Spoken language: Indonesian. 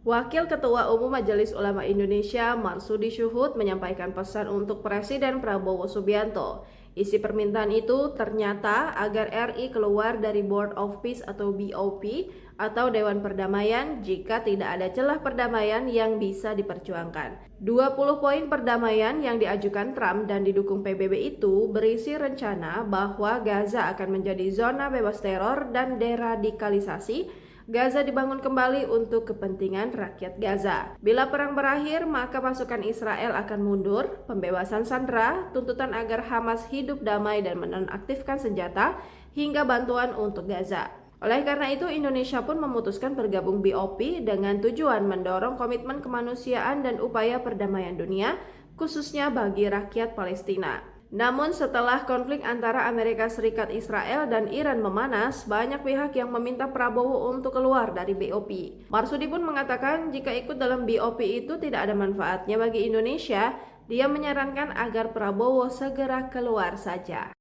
Wakil Ketua Umum Majelis Ulama Indonesia Marsudi Syuhud menyampaikan pesan untuk Presiden Prabowo Subianto. Isi permintaan itu ternyata agar RI keluar dari Board of Peace atau BOP atau Dewan Perdamaian jika tidak ada celah perdamaian yang bisa diperjuangkan. 20 poin perdamaian yang diajukan Trump dan didukung PBB itu berisi rencana bahwa Gaza akan menjadi zona bebas teror dan deradikalisasi. Gaza dibangun kembali untuk kepentingan rakyat Gaza. Bila perang berakhir, maka pasukan Israel akan mundur, pembebasan sandera, tuntutan agar Hamas hidup damai dan menonaktifkan senjata, hingga bantuan untuk Gaza. Oleh karena itu, Indonesia pun memutuskan bergabung BOP dengan tujuan mendorong komitmen kemanusiaan dan upaya perdamaian dunia, khususnya bagi rakyat Palestina. Namun setelah konflik antara Amerika Serikat, Israel, dan Iran memanas, banyak pihak yang meminta Prabowo untuk keluar dari BOP. Marsudi pun mengatakan jika ikut dalam BOP itu tidak ada manfaatnya bagi Indonesia. Dia menyarankan agar Prabowo segera keluar saja.